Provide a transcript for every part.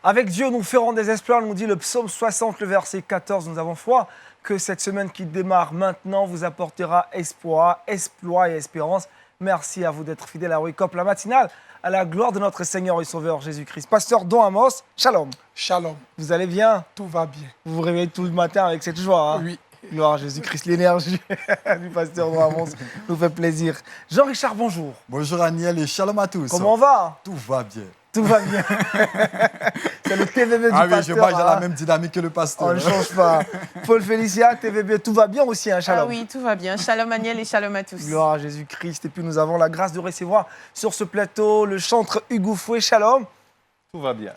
Avec Dieu, nous ferons des exploits, nous dit le psaume 60, le verset 14. Nous avons foi que cette semaine qui démarre maintenant vous apportera espoir, exploit et espérance. Merci à vous d'être fidèles à Wake Up, la matinale, à la gloire de notre Seigneur et Sauveur Jésus-Christ. Pasteur Don Amos, shalom. Shalom. Vous allez bien? Tout va bien. Vous vous réveillez tout le matin avec cette joie, hein? Oui. Gloire à Jésus-Christ, l'énergie du pasteur Don Amos nous fait plaisir. Jean-Richard, bonjour. Bonjour Aniel et shalom à tous. Comment on va? Tout va bien. Tout va bien. C'est le TVB du pasteur. pasteur. Oui, je vois, j'ai la même dynamique que le pasteur. On ne change pas. Paul Félicia, TVB, tout va bien aussi, hein, shalom. Ah oui, tout va bien. Shalom Aniel et shalom à tous. Gloire à Jésus-Christ. Et puis nous avons la grâce de recevoir sur ce plateau le chantre Hugo Fouet, shalom. Tout va bien.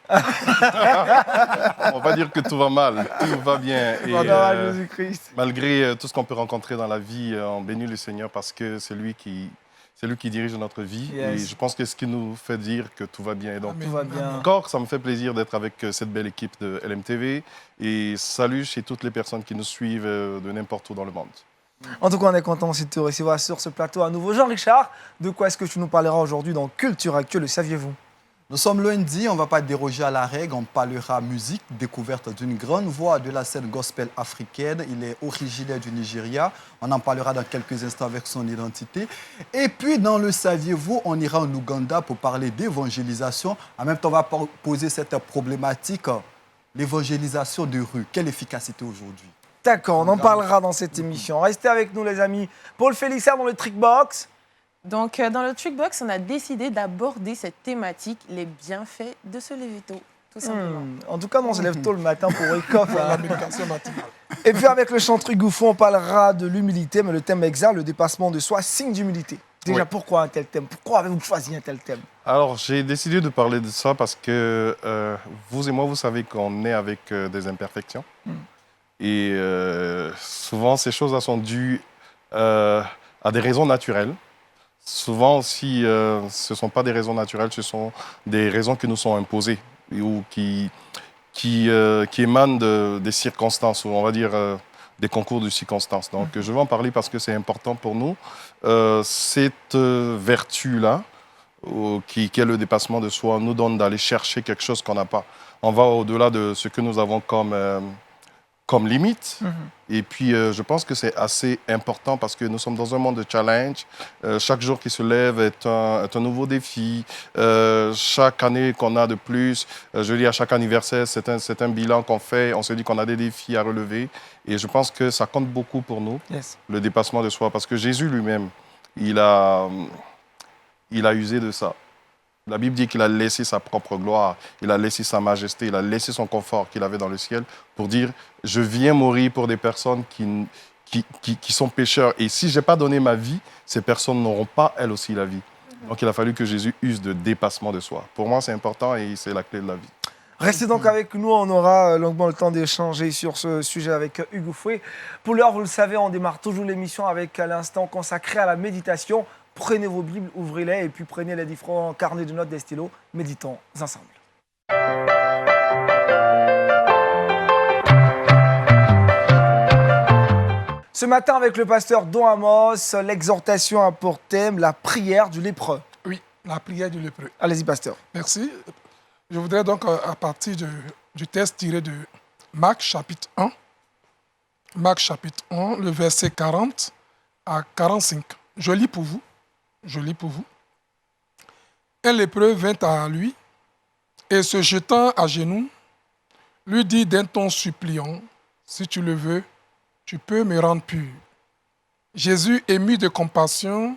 On va dire que tout va mal. Tout va bien. Et, Gloire à Jésus-Christ. Malgré tout ce qu'on peut rencontrer dans la vie, on bénit le Seigneur parce que c'est lui qui dirige notre vie. Yes. Et je pense que ce qui nous fait dire que tout va bien. Et donc, Tout va bien. encore, ça me fait plaisir d'être avec cette belle équipe de LMTV. Et salut chez toutes les personnes qui nous suivent de n'importe où dans le monde. En tout cas, on est content aussi de te recevoir sur ce plateau à nouveau. Jean-Richard, de quoi est-ce que tu nous parleras aujourd'hui dans Culture Actuelle, le saviez-vous? Nous sommes lundi, on ne va pas déroger à la règle, on parlera musique, découverte d'une grande voix de la scène gospel africaine. Il est originaire du Nigeria, on en parlera dans quelques instants avec son identité. Et puis dans le saviez-vous, on ira en Ouganda pour parler d'évangélisation. En même temps, on va poser cette problématique, l'évangélisation de rue. Quelle efficacité aujourd'hui? D'accord, on en parlera dans cette émission. Restez avec nous les amis. Paul Félicia dans le Trickbox. Donc, dans le Trickbox, on a décidé d'aborder cette thématique, les bienfaits de se lever tôt, tout simplement. En tout cas, nous, on se lève tôt le matin pour Wake Up. La méditation matinale. Et puis avec le chantre Hugo Fouet, on parlera de l'humilité, mais le thème exact, le dépassement de soi, signe d'humilité. Déjà, Oui. Pourquoi un tel thème? Pourquoi avez-vous choisi un tel thème? Alors, j'ai décidé de parler de ça parce que vous et moi, vous savez qu'on est avec des imperfections. Et souvent, ces choses-là sont dues à des raisons naturelles. Souvent aussi, ce ne sont pas des raisons naturelles, ce sont des raisons qui nous sont imposées ou qui émanent des circonstances, ou on va dire des concours de circonstances. Donc, je vais en parler parce que c'est important pour nous. Cette vertu-là, qui est le dépassement de soi, nous donne d'aller chercher quelque chose qu'on n'a pas. On va au-delà de ce que nous avons comme limite. Et puis, je pense que c'est assez important parce que nous sommes dans un monde de challenge. Chaque jour qui se lève est un nouveau défi. Chaque année qu'on a de plus, je dis à chaque anniversaire, c'est un bilan qu'on fait. On se dit qu'on a des défis à relever. Et je pense que ça compte beaucoup pour nous, le dépassement de soi. Parce que Jésus lui-même, il a usé de ça. La Bible dit qu'il a laissé sa propre gloire, il a laissé sa majesté, il a laissé son confort qu'il avait dans le ciel pour dire « Je viens mourir pour des personnes qui sont pécheurs. Et si je n'ai pas donné ma vie, ces personnes n'auront pas, elles aussi, la vie. » Donc, il a fallu que Jésus use de dépassement de soi. Pour moi, c'est important et c'est la clé de la vie. Restez donc avec nous, on aura longuement le temps d'échanger sur ce sujet avec Hugo Fouet. Pour l'heure, vous le savez, on démarre toujours l'émission avec l'instant consacré à la méditation. Prenez vos Bibles, ouvrez-les et puis prenez les différents carnets de notes des stylos. Méditons ensemble. Ce matin, avec le pasteur Don Amos, l'exhortation a pour thème la prière du lépreux. Oui, la prière du lépreux. Allez-y, pasteur. Merci. Je voudrais donc, à partir du texte tiré de Marc chapitre 1, Marc chapitre 1, le verset 40 à 45. Je lis pour vous. Un lépreux vint à lui et se jetant à genoux, lui dit d'un ton suppliant, « Si tu le veux, tu peux me rendre pur. » Jésus, ému de compassion,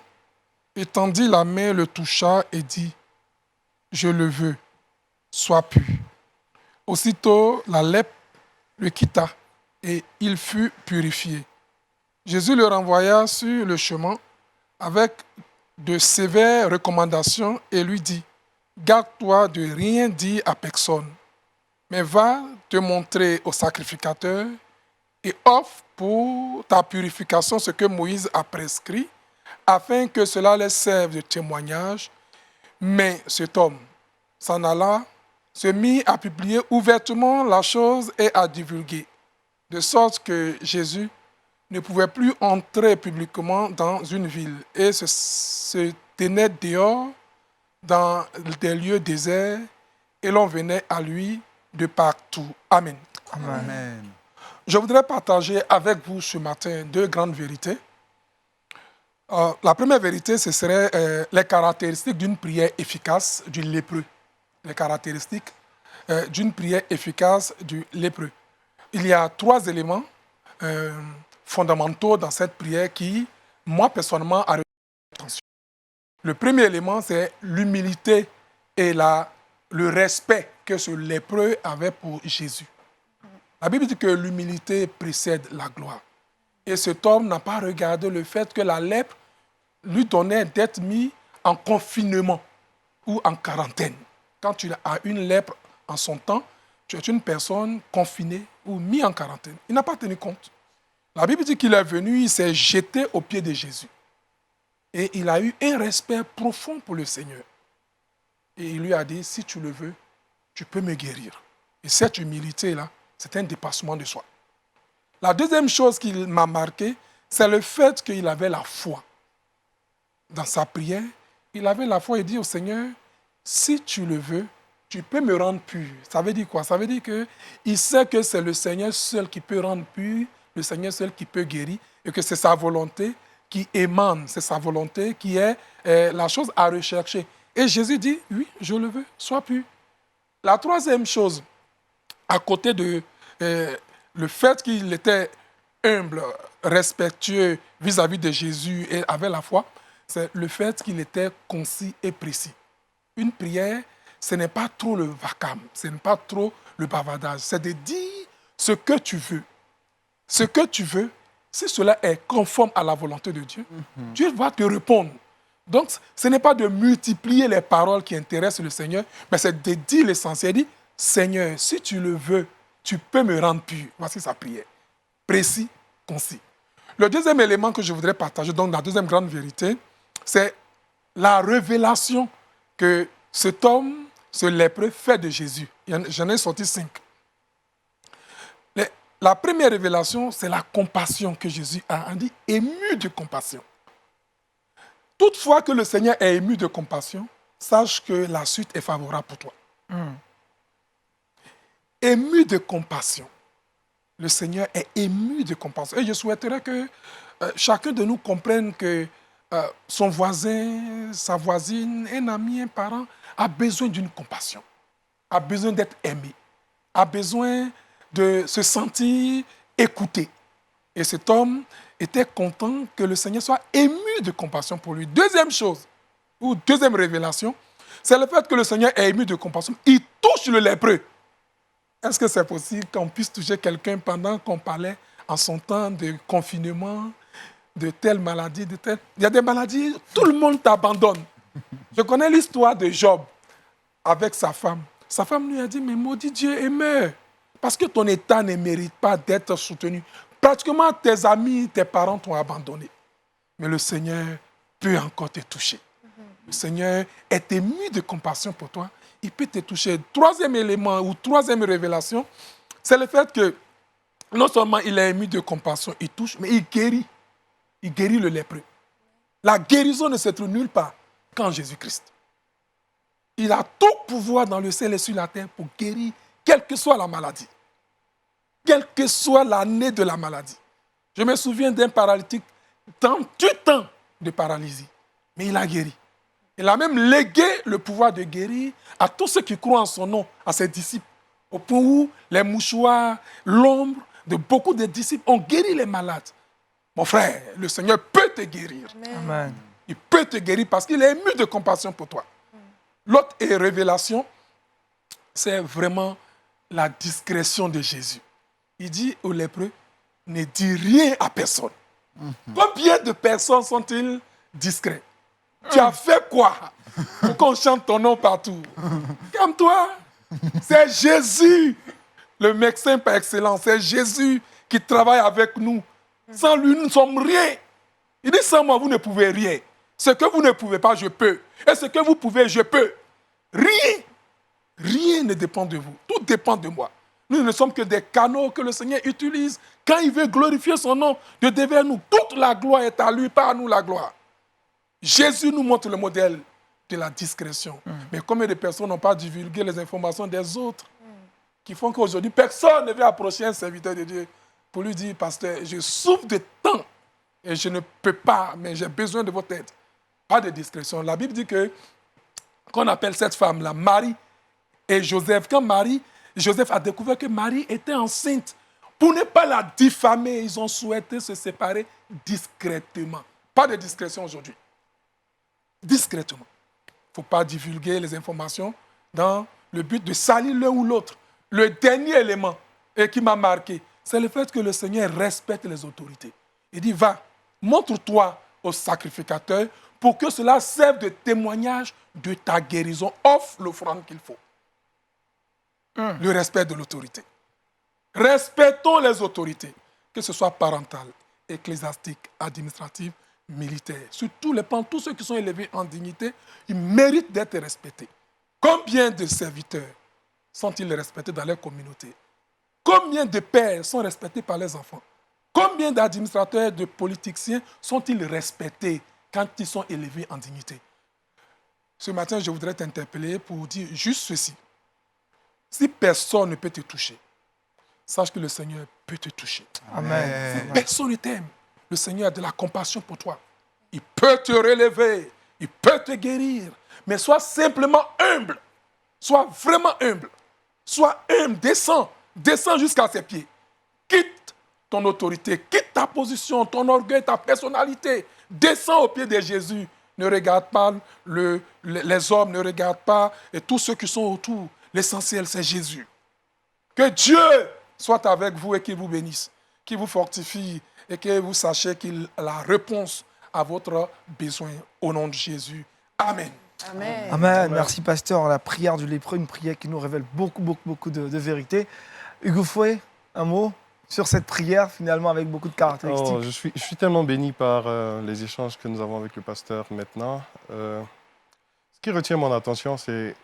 étendit la main, le toucha et dit, « Je le veux, sois pur. » Aussitôt, la lèpre le quitta et il fut purifié. Jésus le renvoya sur le chemin avec de sévères recommandations et lui dit, « Garde-toi de rien dire à personne, mais va te montrer au sacrificateur et offre pour ta purification ce que Moïse a prescrit, afin que cela leur serve de témoignage. » Mais cet homme s'en alla, se mit à publier ouvertement la chose et à divulguer, de sorte que Jésus ne pouvait plus entrer publiquement dans une ville et se tenait dehors dans des lieux déserts et l'on venait à lui de partout. Amen. Amen. Je voudrais partager avec vous ce matin 2 grandes vérités. La première vérité, ce serait les caractéristiques d'une prière efficace du lépreux. Les caractéristiques d'une prière efficace du lépreux. Il y a 3 éléments fondamentaux dans cette prière qui, moi, personnellement, a retenu mon attention. Le premier élément, c'est l'humilité et le respect que ce lépreux avait pour Jésus. La Bible dit que l'humilité précède la gloire. Et cet homme n'a pas regardé le fait que la lèpre lui donnait d'être mis en confinement ou en quarantaine. Quand tu as une lèpre en son temps, tu es une personne confinée ou mise en quarantaine. Il n'a pas tenu compte. La Bible dit qu'il est venu, il s'est jeté aux pieds de Jésus. Et il a eu un respect profond pour le Seigneur. Et il lui a dit, si tu le veux, tu peux me guérir. Et cette humilité-là, c'est un dépassement de soi. La deuxième chose qui m'a marqué, c'est le fait qu'il avait la foi. Dans sa prière, il avait la foi et dit au Seigneur, si tu le veux, tu peux me rendre pur. Ça veut dire quoi? Ça veut dire qu'il sait que c'est le Seigneur seul qui peut rendre pur, le Seigneur seul qui peut guérir, et que c'est sa volonté qui émane, c'est sa volonté qui est la chose à rechercher. Et Jésus dit, oui, je le veux, sois pur. La troisième chose, à côté de le fait qu'il était humble, respectueux vis-à-vis de Jésus et avait la foi, c'est le fait qu'il était concis et précis. Une prière, ce n'est pas trop le vacarme, ce n'est pas trop le bavardage, c'est de dire ce que tu veux. Ce que tu veux, si cela est conforme à la volonté de Dieu, Dieu va te répondre. Donc, ce n'est pas de multiplier les paroles qui intéressent le Seigneur, mais c'est de dire l'essentiel, dit, Seigneur, si tu le veux, tu peux me rendre pur. Voici sa prière. Précis, concis. Le deuxième élément que je voudrais partager, donc la deuxième grande vérité, c'est la révélation que cet homme, ce lépreux, fait de Jésus. J'en ai sorti 5. La première révélation, c'est la compassion que Jésus a. On dit ému de compassion. Toutefois que le Seigneur est ému de compassion, sache que la suite est favorable pour toi. Ému de compassion. Le Seigneur est ému de compassion. Et je souhaiterais que chacun de nous comprenne que son voisin, sa voisine, un ami, un parent a besoin d'une compassion, a besoin d'être aimé, a besoin de se sentir écouté. Et cet homme était content que le Seigneur soit ému de compassion pour lui. Deuxième chose, ou deuxième révélation, c'est le fait que le Seigneur est ému de compassion. Il touche le lépreux. Est-ce que c'est possible qu'on puisse toucher quelqu'un pendant qu'on parlait en son temps de confinement, de telle maladie, de telle... Il y a des maladies, tout le monde t'abandonne. Je connais l'histoire de Job avec sa femme. Sa femme lui a dit, mais maudit Dieu et meurs, parce que ton état ne mérite pas d'être soutenu. Pratiquement tes amis, tes parents t'ont abandonné. Mais le Seigneur peut encore te toucher. Le Seigneur est ému de compassion pour toi. Il peut te toucher. Troisième élément ou troisième révélation, c'est le fait que non seulement il est ému de compassion, il touche, mais il guérit. Il guérit le lépreux. La guérison ne se trouve nulle part qu'en Jésus-Christ. Il a tout pouvoir dans le ciel et sur la terre pour guérir, quelle que soit la maladie. Quelle que soit l'année de la maladie. Je me souviens d'un paralytique, 38 ans de paralysie, mais il a guéri. Il a même légué le pouvoir de guérir à tous ceux qui croient en son nom, à ses disciples. Au point où les mouchoirs, l'ombre de beaucoup de disciples ont guéri les malades. Mon frère, le Seigneur peut te guérir. Amen. Il peut te guérir parce qu'il est ému de compassion pour toi. L'autre révélation, c'est vraiment la discrétion de Jésus. Il dit aux lépreux, ne dis rien à personne. Combien de personnes sont-ils discrets? Tu as fait quoi pour qu'on chante ton nom partout? Calme-toi. C'est Jésus, le médecin par excellence. C'est Jésus qui travaille avec nous. Sans lui, nous ne sommes rien. Il dit, sans moi, vous ne pouvez rien. Ce que vous ne pouvez pas, je peux. Et ce que vous pouvez, je peux. Rien. Rien ne dépend de vous. Tout dépend de moi. Nous ne sommes que des canaux que le Seigneur utilise quand il veut glorifier son nom de devers nous. Toute la gloire est à lui, pas à nous la gloire. Jésus nous montre le modèle de la discrétion. Mais combien de personnes n'ont pas divulgué les informations des autres? qui font qu'aujourd'hui, personne ne veut approcher un serviteur de Dieu pour lui dire, pasteur, je souffre de temps et je ne peux pas, mais j'ai besoin de votre aide. Pas de discrétion. La Bible dit qu'on appelle cette femme-là Marie et Joseph. Quand Joseph a découvert que Marie était enceinte, pour ne pas la diffamer, ils ont souhaité se séparer discrètement. Pas de discrétion aujourd'hui. Discrètement. Il ne faut pas divulguer les informations dans le but de salir l'un ou l'autre. Le dernier élément qui m'a marqué, c'est le fait que le Seigneur respecte les autorités. Il dit, va, montre-toi au sacrificateur pour que cela serve de témoignage de ta guérison. Offre l'offrande qu'il faut. Le respect de l'autorité. Respectons les autorités, que ce soit parentales, ecclésiastiques, administratives, militaires. Sur tous les plans, tous ceux qui sont élevés en dignité, ils méritent d'être respectés. Combien de serviteurs sont-ils respectés dans leur communauté? Combien de pères sont respectés par les enfants? Combien d'administrateurs, de politiciens sont-ils respectés quand ils sont élevés en dignité? Ce matin, je voudrais t'interpeller pour dire juste ceci. Si personne ne peut te toucher, sache que le Seigneur peut te toucher. Amen. Si personne ne t'aime, le Seigneur a de la compassion pour toi. Il peut te relever, il peut te guérir. Mais sois simplement humble. Sois vraiment humble. Sois humble, descends jusqu'à ses pieds. Quitte ton autorité, quitte ta position, ton orgueil, ta personnalité. Descends au pied de Jésus. Ne regarde pas les hommes, ne regarde pas et tous ceux qui sont autour. L'essentiel, c'est Jésus. Que Dieu soit avec vous et qu'il vous bénisse, qu'il vous fortifie et que vous sachiez qu'il a la réponse à votre besoin. Au nom de Jésus. Amen. Amen. Amen. Merci, pasteur. La prière du lépreux, une prière qui nous révèle beaucoup de vérité. Hugo Fouet, un mot sur cette prière, finalement, avec beaucoup de caractéristiques. Oh, je suis tellement béni par les échanges que nous avons avec le pasteur maintenant. Ce qui retient mon attention, c'est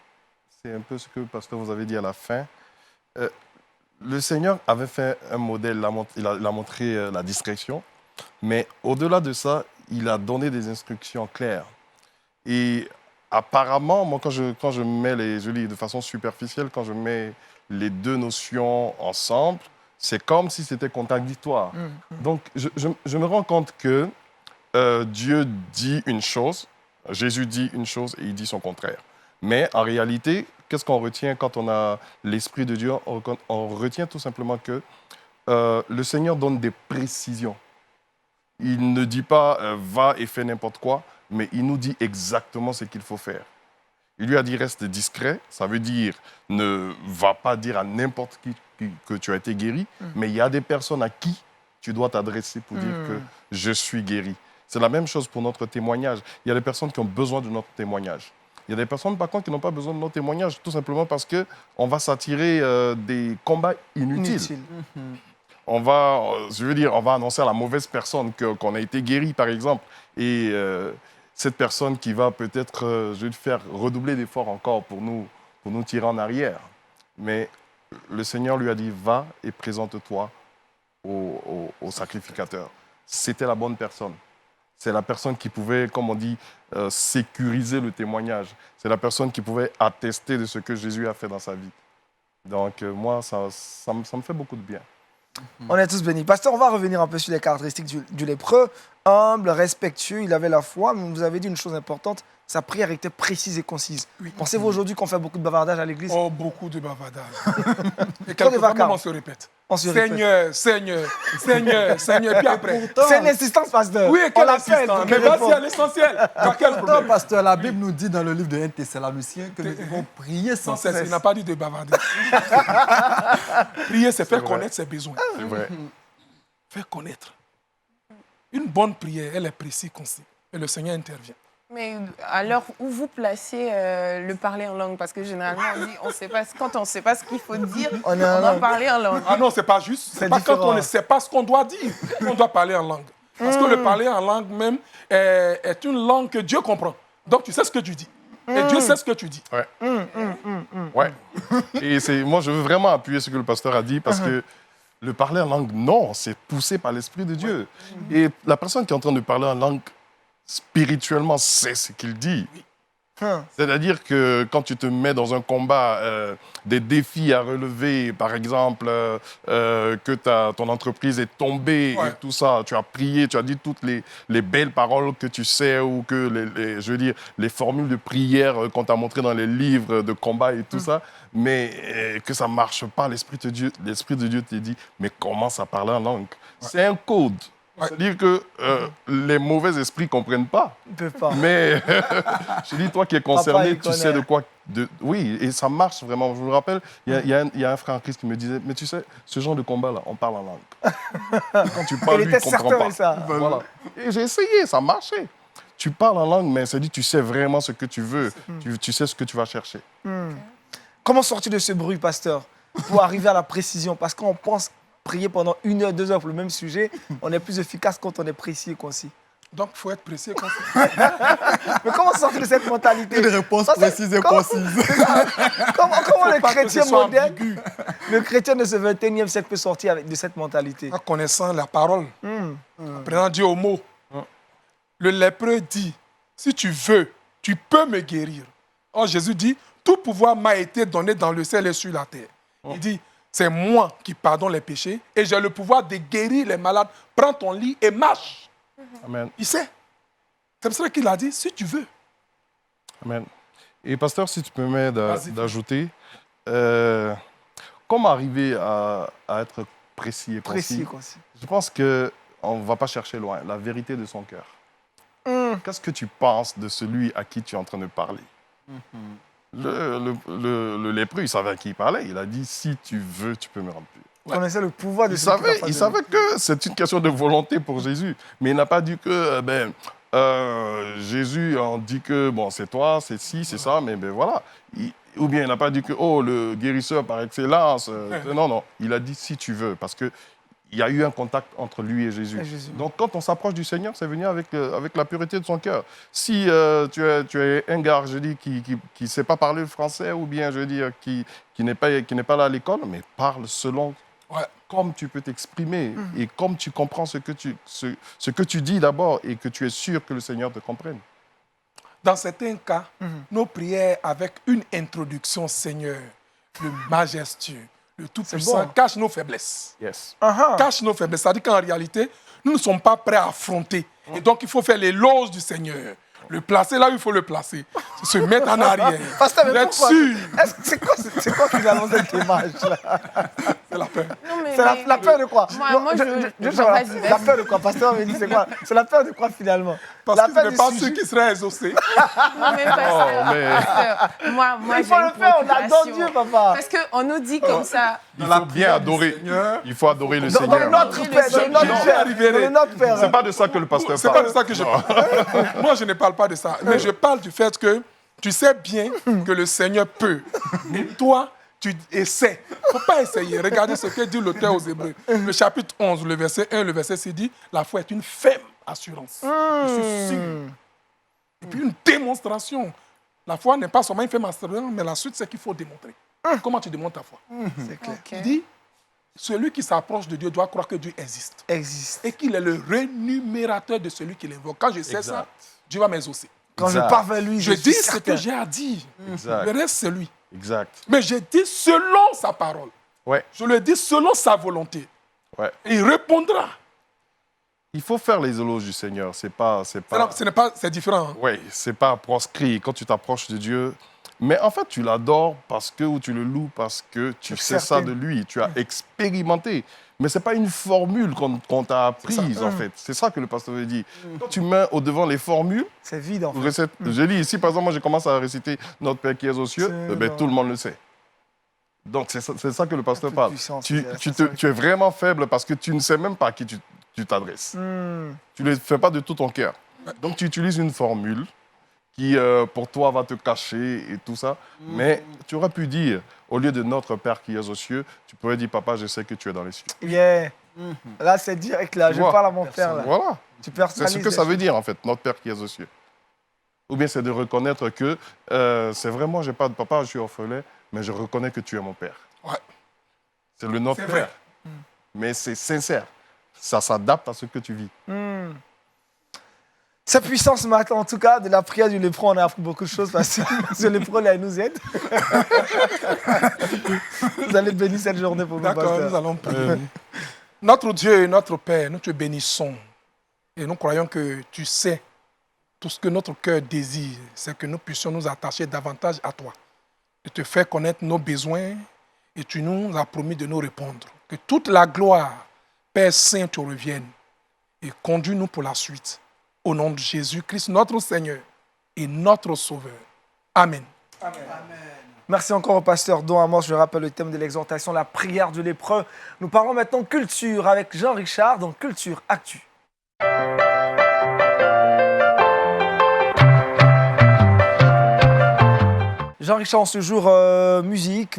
un peu ce que le pasteur vous avait dit à la fin. Le Seigneur avait fait un modèle, il a montré la discrétion, mais au-delà de ça, il a donné des instructions claires. Et apparemment, moi, quand je mets je lis de façon superficielle, quand je mets les deux notions ensemble, c'est comme si c'était contradictoire. Donc, je me rends compte que Dieu dit une chose, Jésus dit une chose et il dit son contraire. Mais en réalité, qu'est-ce qu'on retient quand on a l'Esprit de Dieu? On retient tout simplement que le Seigneur donne des précisions. Il ne dit pas va et fais n'importe quoi, mais il nous dit exactement ce qu'il faut faire. Il lui a dit reste discret, ça veut dire ne va pas dire à n'importe qui que tu as été guéri, mais il y a des personnes à qui tu dois t'adresser pour dire que je suis guéri. C'est la même chose pour notre témoignage. Il y a des personnes qui ont besoin de notre témoignage. Il y a des personnes, par contre, qui n'ont pas besoin de notre témoignage, tout simplement parce qu'on va s'attirer des combats inutiles. On va annoncer à la mauvaise personne qu'on a été guéri, par exemple. Et cette personne qui va peut-être, faire redoubler d'efforts encore pour nous tirer en arrière. Mais le Seigneur lui a dit, va et présente-toi au sacrificateur. C'était la bonne personne. C'est la personne qui pouvait, comme on dit, sécuriser le témoignage. C'est la personne qui pouvait attester de ce que Jésus a fait dans sa vie. Donc, moi, ça me fait beaucoup de bien. On est tous bénis. Pasteur, on va revenir un peu sur les caractéristiques du lépreux. Humble, respectueux, il avait la foi, mais vous avez dit une chose importante, sa prière était précise et concise. Oui. Pensez-vous aujourd'hui qu'on fait beaucoup de bavardage à l'église? Oh, beaucoup de bavardage. Et quelquefois, même on se répète. Seigneur, Seigneur, Seigneur, Seigneur. Et puis après. C'est l'insistance, pasteur. Oui, quelle assistance? Mais vas-y à l'essentiel. Quel problème? Pasteur, la Bible nous dit dans le livre de 1 Thessaloniciens que nous devons prier sans cesse. Il n'a pas dit de bavarder. Prier, c'est faire connaître ses besoins. C'est vrai. Faire connaître. Une bonne prière, elle est précise, concise. Et le Seigneur intervient. Mais alors, où vous placez le parler en langue? Parce que généralement, on dit, quand on ne sait pas ce qu'il faut dire, on doit parler en langue. Ah non, c'est pas juste. C'est pas quand on ne sait pas ce qu'on doit dire qu'on doit parler en langue. Parce que le parler en langue même est une langue que Dieu comprend. Donc, tu sais ce que tu dis. Et Dieu sait ce que tu dis. Ouais. Ouais. Et moi, je veux vraiment appuyer ce que le pasteur a dit parce que le parler en langue, non, c'est poussé par l'Esprit de Dieu. Et la personne qui est en train de parler en langue, spirituellement, sait ce qu'il dit. C'est-à-dire que quand tu te mets dans un combat, des défis à relever, par exemple, que ton entreprise est tombée et tout ça, tu as prié, tu as dit toutes les belles paroles que tu sais ou que, je veux dire, les formules de prière qu'on t'a montrées dans les livres de combat et tout ça, mais que ça ne marche pas, l'Esprit de Dieu te dit, mais commence à parler en langue. C'est un code. C'est-à-dire que les mauvais esprits ne comprennent pas. Ils ne peuvent pas. Mais je dis, toi qui es concerné, il tu sais connaît. de quoi... Oui, et ça marche vraiment. Je me rappelle, il y a un frère en Christ qui me disait, mais tu sais, ce genre de combat-là, on parle en langue. Quand tu parles, Il lui, il était ne comprend certain pas. de ça. Voilà. Et j'ai essayé, ça marchait. Tu parles en langue, mais ça dit, tu sais vraiment ce que tu veux. Tu sais ce que tu vas chercher. Comment sortir de ce bruit, pasteur, pour arriver à la précision? Parce qu'on pense prier pendant 1 heure, 2 heures pour le même sujet, on est plus efficace quand on est précis et concis. Donc, il faut être précis et concis. Mais comment sortir de cette mentalité? Une réponse Parce que précise et concise. Comment le pas que chrétien ce soit moderne, ambigu. le chrétien de ce 21e siècle peut sortir de cette mentalité? En connaissant la parole, en prenant Dieu au mot. Le lépreux dit, si tu veux, tu peux me guérir. Or, Jésus dit, tout pouvoir m'a été donné dans le ciel et sur la terre. Il dit, c'est moi qui pardonne les péchés et j'ai le pouvoir de guérir les malades. Prends ton lit et marche. Amen. Il sait. C'est pour ça qu'il a dit, si tu veux. Amen. Et pasteur, si tu peux m'aider Vas-y. d'ajouter, comment arriver à être précis et concis? Précis et concis. Je pense qu'on ne va pas chercher loin. La vérité de son cœur. Qu'est-ce que tu penses de celui à qui tu es en train de parler? Le lépreux, il savait à qui il parlait. Il a dit, si tu veux, tu peux me rendre pur. Vous connaissez le pouvoir de Il celui qui savait, l'a il fait. savait que c'est une question de volonté pour Jésus. Mais il n'a pas dit que, Jésus en dit que, bon, c'est toi, c'est ci, c'est ça, mais ben voilà. Ou bien il n'a pas dit que, oh, le guérisseur par excellence. Non, non. Il a dit, si tu veux, parce que il y a eu un contact entre lui et Jésus. Et Jésus. Donc, quand on s'approche du Seigneur, c'est venu avec la pureté de son cœur. Si tu es un gars, je dis, qui ne sait pas parler le français, ou bien, je veux dire, qui n'est pas là à l'école, mais parle selon comme tu peux t'exprimer et comme tu comprends ce que tu dis d'abord et que tu es sûr que le Seigneur te comprenne. Dans certains cas, nos prières avec une introduction, Seigneur, le majestueux, le Tout-Puissant, bon. cache nos faiblesses. Yes. Cache nos faiblesses. C'est-à-dire qu'en réalité, nous ne sommes pas prêts à affronter. Et donc, il faut faire l'éloge du Seigneur. Le placer là où il faut le placer. Se mettre en arrière. Pasteur, mais Être pourquoi? sûr. C'est quoi finalement cette image-là? C'est la peur. Non, mais- C'est la peur de quoi? Moi, Non, moi, je- savoir, vas-y, la vas-y. peur de quoi? Pasteur me dit c'est quoi? C'est la peur de quoi finalement? Parce La que peur ce du n'est pas sujet. ceux qui seraient exaucés. Non, mais pasteur, pasteur, moi Il j'ai faut une le faire, on adore préoccupation. Dieu, papa. Parce qu'on nous dit comme ça. Il faut bien adorer. Il faut adorer le Dans Seigneur. notre Le Père, dans Seigneur. notre Père, dans notre Père. C'est pas de ça que le pasteur C'est parle. pas de ça que je parle. Moi, je ne parle pas de ça. Mais je parle du fait que tu sais bien que le Seigneur peut. Et toi, tu essaies. Il ne faut pas essayer. Regardez ce que dit l'auteur aux Hébreux. Le chapitre 11, le verset 1, le verset 6 dit « La foi est une ferme assurance. Je suis sûr. » Et puis une démonstration. La foi n'est pas seulement une ferme assurance, mais la suite, c'est qu'il faut démontrer. Comment tu démontres ta foi? C'est clair. Ok. Il dit « Celui qui s'approche de Dieu doit croire que Dieu existe. » Existe. Et qu'il est le rémunérateur de celui qui l'invoque. Quand je sais ça, Dieu va m'exaucer. Quand je Exact. pars vers lui, Je suis dis ce certain. que j'ai à dire. Exact. Le reste, c'est lui. Exact. Mais je dis selon sa parole. Ouais. Je le dis selon sa volonté. Ouais. Et il répondra. Il faut faire les éloges du Seigneur. C'est C'est différent. Hein. Oui, c'est pas proscrit quand tu t'approches de Dieu. Mais en fait, tu l'adores parce que, ou tu le loues parce que tu sais ça de lui. Tu as expérimenté. Mais ce n'est pas une formule qu'on t'a apprise, en fait. C'est ça que le pasteur veut dire. Quand tu mets au-devant les formules, C'est vide en fait. je lis ici, par exemple, moi, je commence à réciter Notre Père qui es aux cieux, tout le monde le sait. Donc, c'est ça que le pasteur parle. puissant, Tu c'est es vraiment faible parce que tu ne sais même pas à qui tu t'adresses. Tu ne le fais pas de tout ton cœur. Donc, tu utilises une formule qui, pour toi, va te cacher et tout ça. Mais tu aurais pu dire, au lieu de Notre Père qui es aux cieux, tu pourrais dire, Papa, je sais que tu es dans les cieux. Yeah. Là, c'est direct là. Tu Je vois. parle à mon père là. Voilà. Tu C'est personnalises ce que les ça veut choses. dire, en fait, Notre Père qui es aux cieux. Ou bien c'est de reconnaître que c'est vrai, moi, je n'ai pas de papa, je suis orphelin, mais je reconnais que tu es mon père. Ouais. C'est le Notre C'est Père. vrai. Mais c'est sincère. Ça s'adapte à ce que tu vis. C'est puissant ce matin, en tout cas, de la prière du lépreux, on a appris beaucoup de choses parce que ce lépreux, là, il nous aide. Vous allez bénir cette journée pour nous, D'accord, pasteur. nous allons prier. Notre Dieu et notre Père, nous te bénissons. Et nous croyons que tu sais tout ce que notre cœur désire, c'est que nous puissions nous attacher davantage à toi, de te faire connaître nos besoins, et tu nous as promis de nous répondre. Que toute la gloire, Père Saint, te revienne, et conduis-nous pour la suite. Au nom de Jésus-Christ, notre Seigneur et notre Sauveur. Amen. Merci encore au pasteur Don Amos. Je rappelle le thème de l'exhortation, la prière du lépreux. Nous parlons maintenant culture avec Jean-Richard dans Culture Actu. Jean-Richard, ce jour, musique.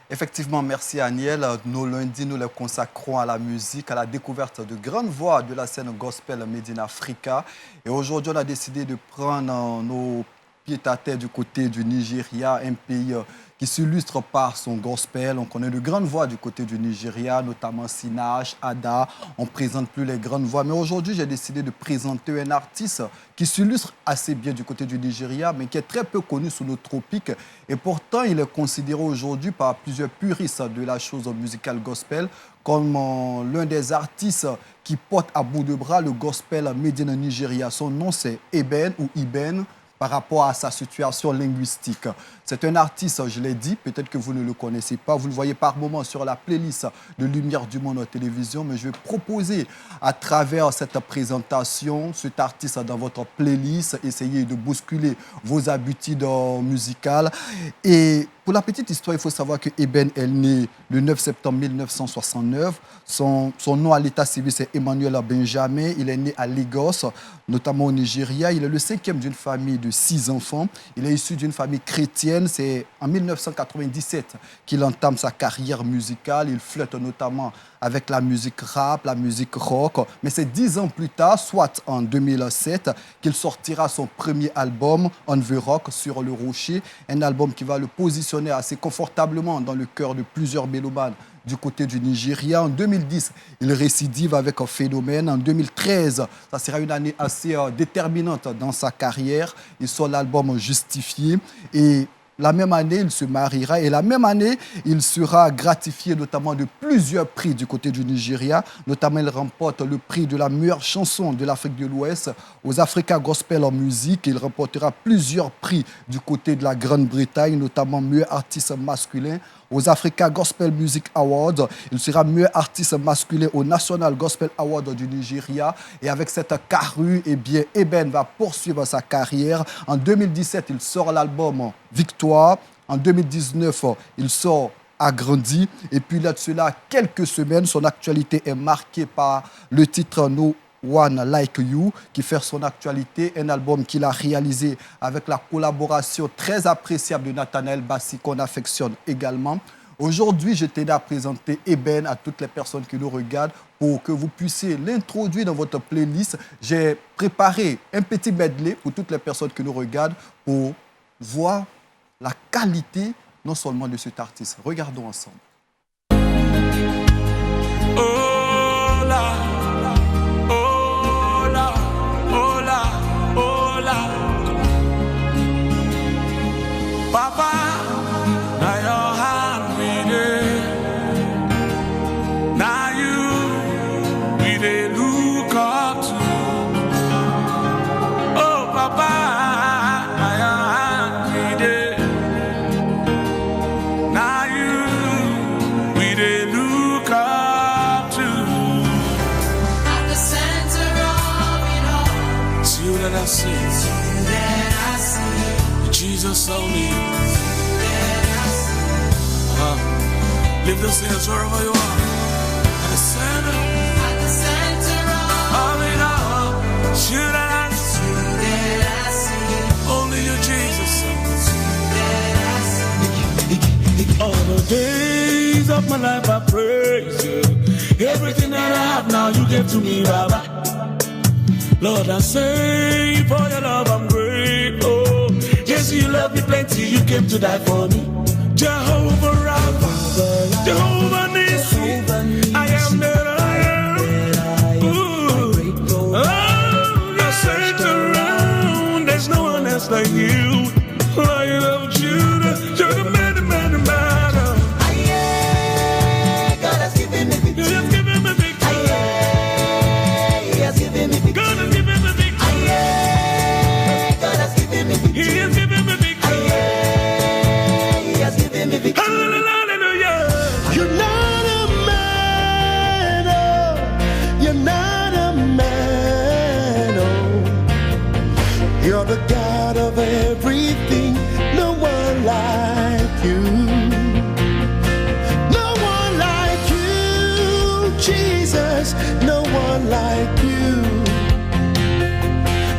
Effectivement, merci Aniel. Nos lundis, nous les consacrons à la musique, à la découverte de grandes voix de la scène gospel Made in Africa. Et aujourd'hui, on a décidé de prendre nos pieds-à-terre du côté du Nigeria, un pays qui s'illustre par son gospel. On connaît de grandes voix du côté du Nigeria, notamment Sinach, Ada. On ne présente plus les grandes voix. Mais aujourd'hui, j'ai décidé de présenter un artiste qui s'illustre assez bien du côté du Nigeria, mais qui est très peu connu sous nos tropiques. Et pourtant, il est considéré aujourd'hui par plusieurs puristes de la chose musicale gospel comme l'un des artistes qui porte à bout de bras le gospel made in Nigeria. Son nom, c'est Eben ou Iben, par rapport à sa situation linguistique. C'est un artiste, je l'ai dit, peut-être que vous ne le connaissez pas, vous le voyez par moments sur la playlist de Lumière du Monde en télévision, mais je vais proposer à travers cette présentation cet artiste dans votre playlist, essayer de bousculer vos habitudes musicales. Et pour la petite histoire, il faut savoir que Eben est né le 9 septembre 1969. Son nom à l'état civil, c'est Emmanuel Benjamin. Il est né à Lagos, notamment au Nigeria. Il est le cinquième d'une famille de 6 enfants. Il est issu d'une famille chrétienne. C'est en 1997 qu'il entame sa carrière musicale. Il flotte notamment avec la musique rap, la musique rock. Mais c'est 10 ans plus tard, soit en 2007, qu'il sortira son premier album, On the Rock, sur le rocher. Un album qui va le positionner assez confortablement dans le cœur de plusieurs mélomanes du côté du Nigeria. En 2010, il récidive avec un phénomène. En 2013, ça sera une année assez déterminante dans sa carrière. Il sort l'album Justifié. Et la même année, il se mariera. Et la même année, il sera gratifié notamment de plusieurs prix du côté du Nigeria. Notamment, il remporte le prix de la meilleure chanson de l'Afrique de l'Ouest aux Africa Gospel en musique. Il remportera plusieurs prix du côté de la Grande-Bretagne, notamment meilleur artiste masculin aux Africa Gospel Music Awards. Il sera meilleur artiste masculin au National Gospel Award du Nigeria. Et avec cette carrure, eh bien, Eben va poursuivre sa carrière. En 2017, il sort l'album Victoire. En 2019, il sort Agrandi. Et puis là, de cela, quelques semaines, son actualité est marquée par le titre No One Like You, qui fait son actualité, un album qu'il a réalisé avec la collaboration très appréciable de Nathanaël Bassi, qu'on affectionne également. Aujourd'hui, je tenais à présenter Eben à toutes les personnes qui nous regardent pour que vous puissiez l'introduire dans votre playlist. J'ai préparé un petit medley pour toutes les personnes qui nous regardent pour voir la qualité non seulement de cet artiste. Regardons ensemble. Oh là. Papa, now your hand we dey. Now you we dey look up to. Oh Papa, now your hand we dey. Now you we dey look up to. At the center of it all, it's you that I see. It's you that I see. Jesus only. Lift those hands wherever you are. At the center of it all, should I see? Only you, Jesus. All the days of my life I praise you. Everything that I have now you gave to me, Baba. Lord, I say for your love I'm grateful. Yes, you love me plenty, you came to die for me. Jehovah Rapha, Jehovah Nissi, I am that I am. Ooh. Oh, yes, Lion of Judah, you're the man, the man, the man. God has given me victory. He has given me victory. He has given me victory. God has given me victory. God has given me victory. He has given me victory. He has given me victory. Hallelujah. You're not a man, oh. You're not a man, oh. You're the God of everything. No one like you. No one like you, Jesus. No one like you.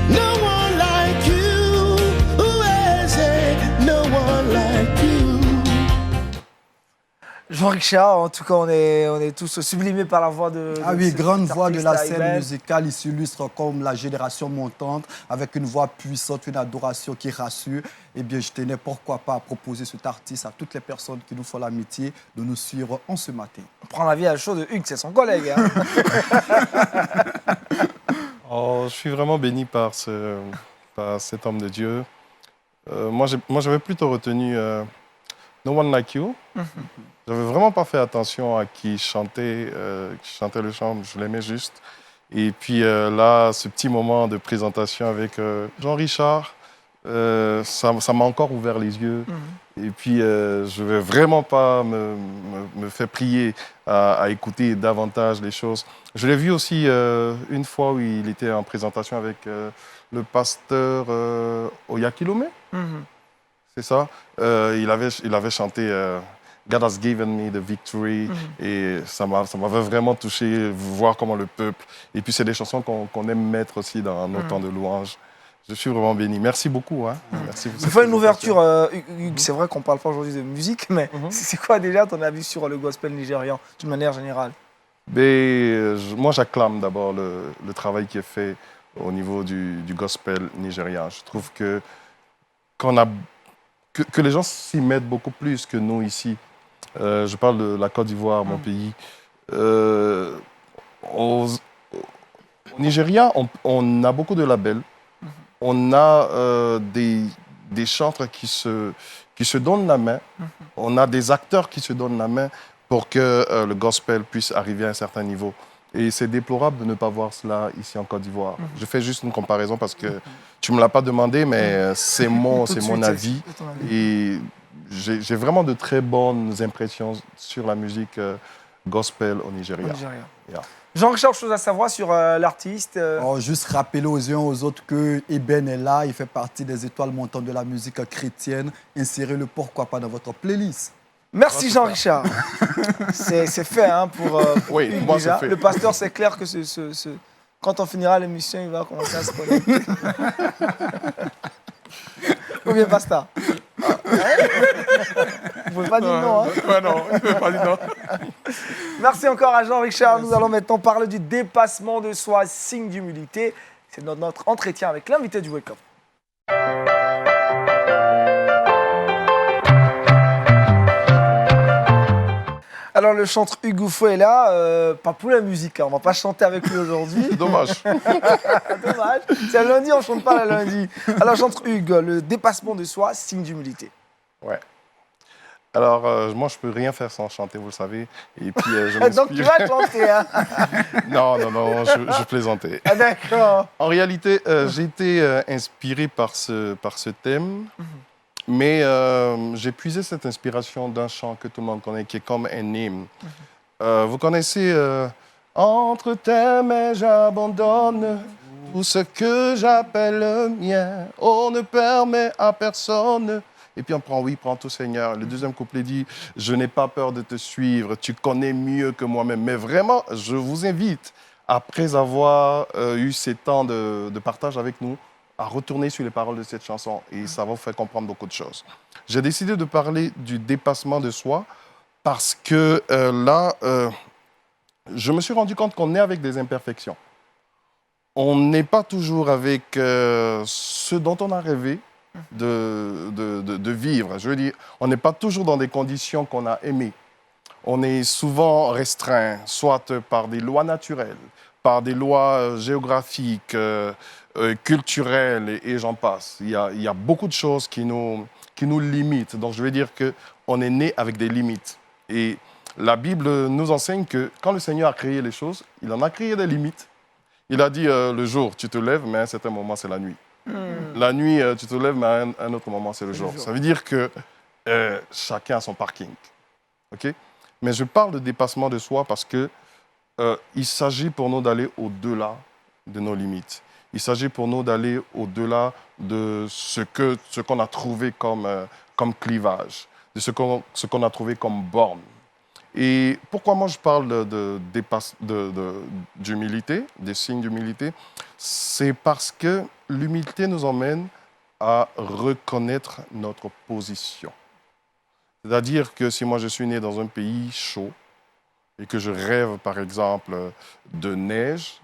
No one like you. Who is it? No one like you. Jean-Richard, en tout cas, on est tous sublimés par la voix de Ah oui, cet grande voix de la artiste, scène Ayben. musicale. Il s'illustre comme la génération montante, avec une voix puissante, une adoration qui rassure. Eh bien, je tenais, pourquoi pas, à proposer cet artiste à toutes les personnes qui nous font l'amitié de nous suivre en ce matin. On prend la vie à chaud de Hugues, c'est son collègue. Hein. Oh, je suis vraiment béni par cet homme de Dieu. Moi, j'avais plutôt retenu No One Like You. J'avais vraiment pas fait attention à qui chantait le chant, je l'aimais juste. Et puis là, ce petit moment de présentation avec Jean-Richard, ça m'a encore ouvert les yeux. Et puis, je ne vais vraiment pas me faire prier à écouter davantage les choses. Je l'ai vu aussi une fois où il était en présentation avec le pasteur Oyakilome. C'est ça. Il avait chanté God has given me the victory. Et ça m'avait vraiment touché, voir comment le peuple... Et puis, c'est des chansons qu'on aime mettre aussi dans nos temps de louange. Je suis vraiment béni. Merci beaucoup. Hein. Merci pour On cette fait une présentation. ouverture, Hugues. C'est vrai qu'on ne parle pas aujourd'hui de musique, mais c'est quoi déjà ton avis sur le gospel nigérian, d'une manière générale? Moi, j'acclame d'abord le travail qui est fait au niveau du gospel nigérien. Je trouve que les gens s'y mettent beaucoup plus que nous ici. Je parle de la Côte d'Ivoire, mon pays. Au Nigeria, on a beaucoup de labels. On a des chantres qui se donnent la main. On a des acteurs qui se donnent la main pour que le gospel puisse arriver à un certain niveau. Et c'est déplorable de ne pas voir cela ici en Côte d'Ivoire. Je fais juste une comparaison parce que tu ne me l'as pas demandé, mais c'est mon avis. Et j'ai vraiment de très bonnes impressions sur la musique gospel au Nigeria. Yeah. Jean-Richard, chose à savoir sur l'artiste Juste rappeler aux uns aux autres que Ayben est là, il fait partie des étoiles montantes de la musique chrétienne. Insérez-le pourquoi pas dans votre playlist. Merci Jean-Richard. C'est fait hein, pour Oui, Hugues, moi, déjà. c'est fait. Le pasteur, c'est clair que quand on finira l'émission, il va commencer à se connaître. Ou bien pasteur? Vous ne pouvez pas dire non. Hein? Ouais, non, je ne peux pas dire non. Merci encore à Jean-Richard. Nous allons maintenant parler du dépassement de soi, signe d'humilité. C'est notre entretien avec l'invité du Wake Up. Alors, le chanteur Hugues Oufoué est là, pas pour la musique, hein. On ne va pas chanter avec lui aujourd'hui. Dommage. Dommage. C'est le lundi, on ne chante pas le lundi. Alors, chanteur Hugues, le dépassement de soi, signe d'humilité. Ouais. Alors, moi, je ne peux rien faire sans chanter, vous le savez. Et puis, je Donc, tu m'inspire. vas chanter, hein? Non, je plaisantais. Ah, d'accord. En réalité, j'ai été inspiré par ce thème, mais j'ai puisé cette inspiration d'un chant que tout le monde connaît, qui est comme un hymne. Vous connaissez Entre tes mains, j'abandonne tout ce que j'appelle le mien. On ne permet à personne. Et puis on prend tout Seigneur. Le deuxième couplet dit, je n'ai pas peur de te suivre, tu connais mieux que moi-même. Mais vraiment, je vous invite, après avoir eu ces temps de partage avec nous, à retourner sur les paroles de cette chanson. Et ça va vous faire comprendre beaucoup de choses. J'ai décidé de parler du dépassement de soi parce que je me suis rendu compte qu'on est avec des imperfections. On n'est pas toujours avec ce dont on a rêvé de vivre. Je veux dire, on n'est pas toujours dans des conditions qu'on a aimées. On est souvent restreint, soit par des lois naturelles, par des lois géographiques, culturelles et j'en passe. Il y a beaucoup de choses qui nous limitent. Donc, je veux dire qu'on est né avec des limites. Et la Bible nous enseigne que quand le Seigneur a créé les choses, il en a créé des limites. Il a dit le jour, tu te lèves, mais à un certain moment, c'est la nuit. La nuit, tu te lèves, mais à un autre moment, c'est le jour. Ça veut dire que chacun a son parking. OK? Mais je parle de dépassement de soi parce que il s'agit pour nous d'aller au-delà de nos limites. Il s'agit pour nous d'aller au-delà de ce qu'on a trouvé comme clivage, de ce qu'on a trouvé comme borne. Et pourquoi moi je parle d'humilité, des signes d'humilité, c'est parce que l'humilité nous emmène à reconnaître notre position. C'est-à-dire que si moi je suis né dans un pays chaud et que je rêve par exemple de neige,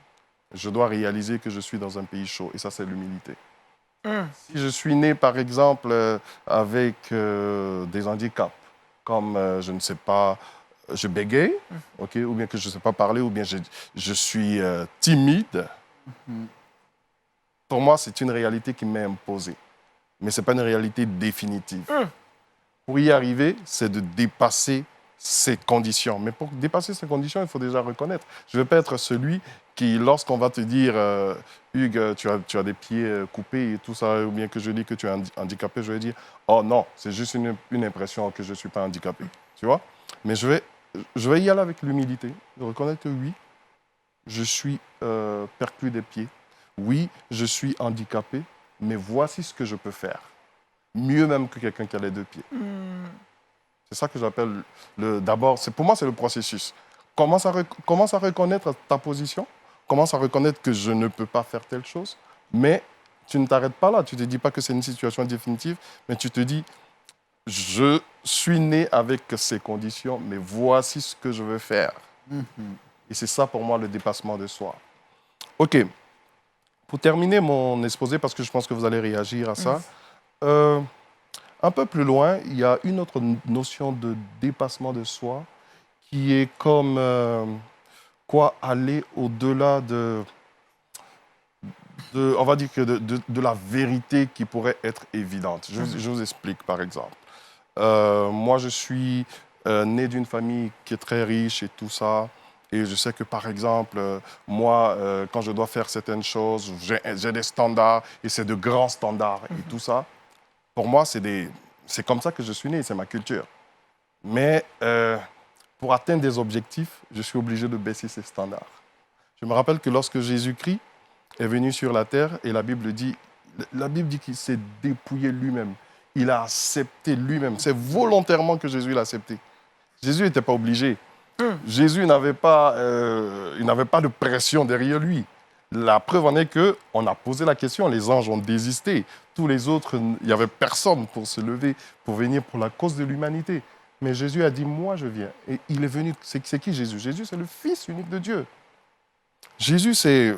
je dois réaliser que je suis dans un pays chaud et ça c'est l'humilité. Si je suis né par exemple avec des handicaps, comme je ne sais pas, je bégaye, okay, ou bien que je ne sais pas parler, ou bien je suis timide, pour moi c'est une réalité qui m'est imposée, mais ce n'est pas une réalité définitive. Pour y arriver, c'est de dépasser ces conditions. Mais pour dépasser ces conditions, il faut déjà reconnaître. Je ne veux pas être celui qui, lorsqu'on va te dire Hugues, tu as des pieds coupés et tout ça, ou bien que je dis que tu es handicapé, je vais dire oh non, c'est juste une impression que je ne suis pas handicapé. Tu vois? Mais je vais y aller avec l'humilité, de reconnaître que oui, je suis perclus des pieds. Oui, je suis handicapé, mais voici ce que je peux faire. Mieux même que quelqu'un qui a les deux pieds. C'est ça que j'appelle d'abord, pour moi, c'est le processus. Commence à reconnaître ta position, commence à reconnaître que je ne peux pas faire telle chose, mais tu ne t'arrêtes pas là. Tu ne te dis pas que c'est une situation définitive, mais tu te dis, je suis né avec ces conditions, mais voici ce que je veux faire. Et c'est ça pour moi le dépassement de soi. OK. Pour terminer mon exposé, parce que je pense que vous allez réagir à ça, un peu plus loin, il y a une autre notion de dépassement de soi qui est comme aller au-delà on va dire que de la vérité qui pourrait être évidente. Je vous explique par exemple. Moi, je suis né d'une famille qui est très riche et tout ça. Et je sais que, par exemple, moi, quand je dois faire certaines choses, j'ai des standards et c'est de grands standards et tout ça. Pour moi, c'est comme ça que je suis né, c'est ma culture. Mais pour atteindre des objectifs, je suis obligé de baisser ces standards. Je me rappelle que lorsque Jésus-Christ est venu sur la terre, et la Bible dit qu'il s'est dépouillé lui-même. Il a accepté lui-même. C'est volontairement que Jésus l'a accepté. Jésus n'était pas obligé. Jésus n'avait pas de pression derrière lui. La preuve en est qu'on a posé la question, les anges ont désisté. Tous les autres, il n'y avait personne pour se lever, pour venir pour la cause de l'humanité. Mais Jésus a dit, moi je viens. Et il est venu, c'est qui Jésus? Jésus, c'est le Fils unique de Dieu. Jésus, c'est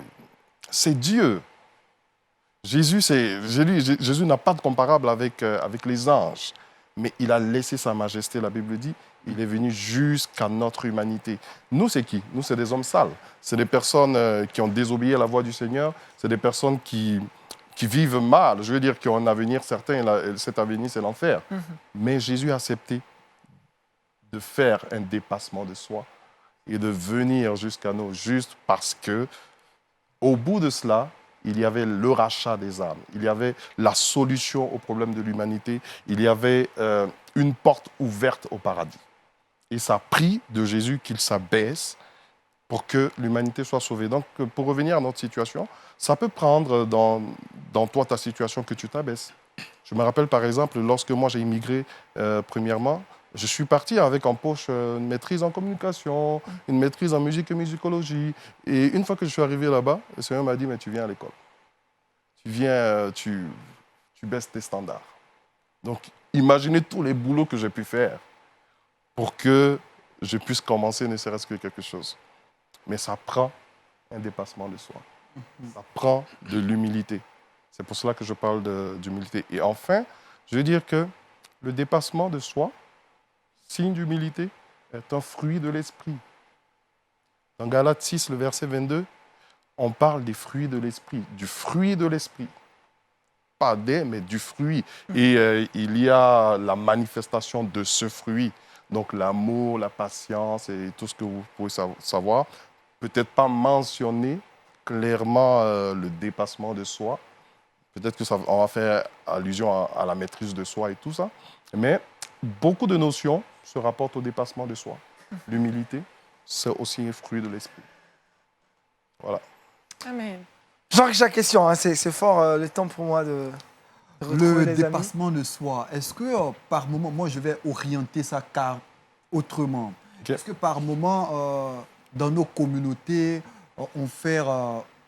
Dieu. Jésus n'a pas de comparable avec les anges. Mais il a laissé sa majesté, la Bible dit, il est venu jusqu'à notre humanité. Nous, c'est qui? Nous, c'est des hommes sales. C'est des personnes qui ont désobéi à la voix du Seigneur. C'est des personnes qui vivent mal. Je veux dire, qui ont un avenir certain. Et cet avenir, c'est l'enfer. Mais Jésus a accepté de faire un dépassement de soi et de venir jusqu'à nous, juste parce que, au bout de cela, il y avait le rachat des âmes. Il y avait la solution au problème de l'humanité. Il y avait une porte ouverte au paradis. Et ça a pris de Jésus qu'il s'abaisse pour que l'humanité soit sauvée. Donc, pour revenir à notre situation, ça peut prendre dans toi ta situation que tu t'abaisses. Je me rappelle, par exemple, lorsque moi j'ai immigré, premièrement, je suis parti avec en poche une maîtrise en communication, une maîtrise en musique et musicologie. Et une fois que je suis arrivé là-bas, le Seigneur m'a dit, mais tu viens à l'école. Tu viens, tu baisses tes standards. Donc, imaginez tous les boulots que j'ai pu faire pour que je puisse commencer ne serait-ce que quelque chose. Mais ça prend un dépassement de soi. Ça prend de l'humilité. C'est pour cela que je parle d'humilité. Et enfin, je veux dire que le dépassement de soi, signe d'humilité, est un fruit de l'esprit. Dans Galates 6, le verset 22, On parle des fruits de l'esprit, du fruit de l'esprit. Pas des, mais du fruit. Et il y a la manifestation de ce fruit. Donc l'amour, la patience et tout ce que vous pouvez savoir. Peut-être pas mentionner clairement le dépassement de soi. Peut-être que ça on va faire allusion à la maîtrise de soi et tout ça. Mais beaucoup de notions se rapportent au dépassement de soi. L'humilité, c'est aussi un fruit de l'esprit. Voilà. Amen. Jean-Richard, question, hein, c'est fort le temps pour moi de retrouver Le les amis. dépassement de soi, est-ce que par moment, moi je vais orienter ça car autrement. Ok. Est-ce que par moment, dans nos communautés,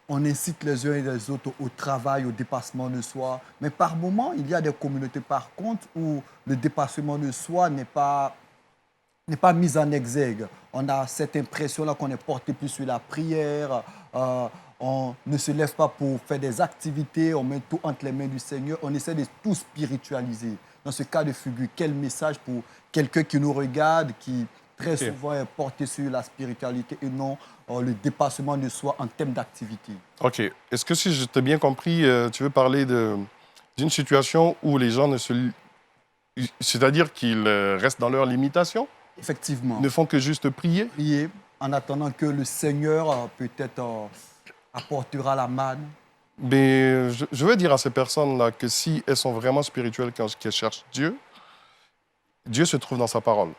on incite les uns et les autres au travail, au dépassement de soi, mais par moment, il y a des communautés par contre où le dépassement de soi n'est pas mis en exergue. On a cette impression-là qu'on est porté plus sur la prière, on ne se lève pas pour faire des activités, on met tout entre les mains du Seigneur, on essaie de tout spiritualiser. Dans ce cas de figure, quel message pour quelqu'un qui nous regarde, qui très souvent est porté sur la spiritualité et non le dépassement de soi en termes d'activité? OK. Est-ce que si je t'ai bien compris, tu veux parler d'une situation où les gens ne se... C'est-à-dire qu'ils restent dans leurs limitations, Effectivement. ne font que juste prier? Prier en attendant que le Seigneur peut-être apportera la manne. Mais je veux dire à ces personnes-là que si elles sont vraiment spirituelles, qu'elles cherchent Dieu, Dieu se trouve dans sa parole.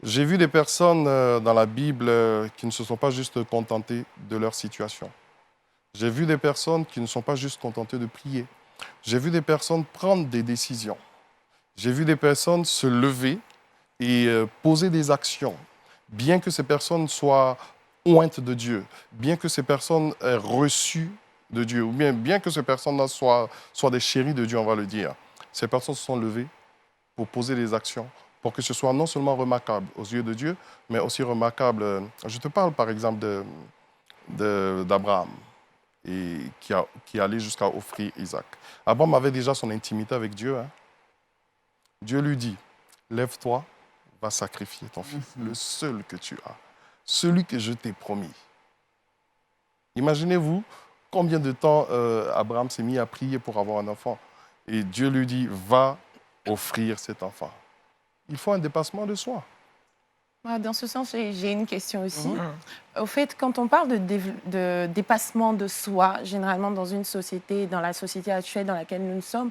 J'ai vu des personnes dans la Bible qui ne se sont pas juste contentées de leur situation. J'ai vu des personnes qui ne sont pas juste contentées de prier. J'ai vu des personnes prendre des décisions. J'ai vu des personnes se lever et poser des actions, bien que ces personnes soient ointes de Dieu, bien que ces personnes aient reçu de Dieu, ou bien que ces personnes-là soient des chéris de Dieu, on va le dire. Ces personnes se sont levées pour poser des actions, pour que ce soit non seulement remarquable aux yeux de Dieu, mais aussi remarquable. Je te parle par exemple d'Abraham, et qui allait jusqu'à offrir Isaac. Abraham avait déjà son intimité avec Dieu. Hein. Dieu lui dit, lève-toi, va sacrifier ton fils, le seul que tu as, celui que je t'ai promis. Imaginez-vous combien de temps Abraham s'est mis à prier pour avoir un enfant. Et Dieu lui dit, va offrir cet enfant. Il faut un dépassement de soi. Dans ce sens, j'ai une question aussi. Au fait, quand on parle de dépassement de soi, généralement dans une société, dans la société actuelle dans laquelle nous sommes,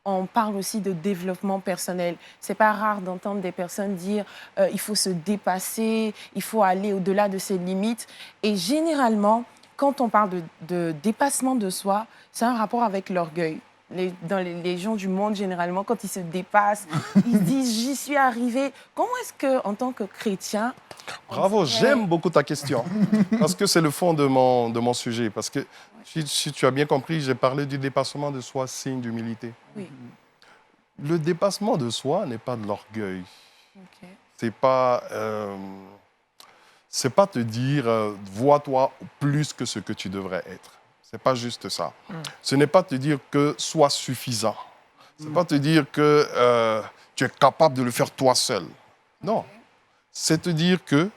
on parle aussi de développement personnel. C'est pas rare d'entendre des personnes dire il faut se dépasser, il faut aller au-delà de ses limites. Et généralement, quand on parle de dépassement de soi, c'est un rapport avec l'orgueil. Les gens du monde, généralement, quand ils se dépassent, ils disent « j'y suis arrivé ». Comment est-ce qu'en tant que chrétien... Bravo, j'aime beaucoup ta question, parce que c'est le fond de mon sujet. Parce que, si tu as bien compris, j'ai parlé du dépassement de soi, signe d'humilité. Oui. Le dépassement de soi n'est pas de l'orgueil. Okay. C'est pas te dire vois-toi plus que ce que tu devrais être. C'est pas juste ça. Ce n'est pas te dire que sois suffisant. C'est pas te dire que tu es capable de le faire toi seul. Non. C'est te dire que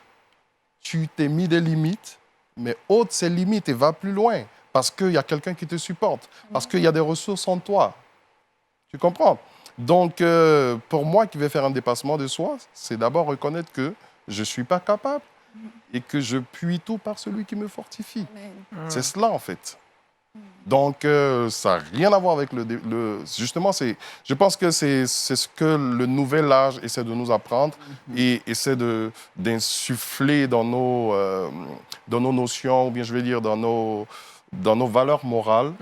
tu t'es mis des limites, mais ôte ces limites et va plus loin. Parce qu'il y a quelqu'un qui te supporte. Parce qu'il y a des ressources en toi. Tu comprends? Donc, pour moi qui vais faire un dépassement de soi, c'est d'abord reconnaître que je ne suis pas capable et que je puis tout par celui qui me fortifie. C'est cela, en fait. Donc, ça n'a rien à voir avec justement, je pense que c'est ce que le nouvel âge essaie de nous apprendre et essaie d'insuffler dans nos notions, ou bien je vais dire dans nos valeurs morales,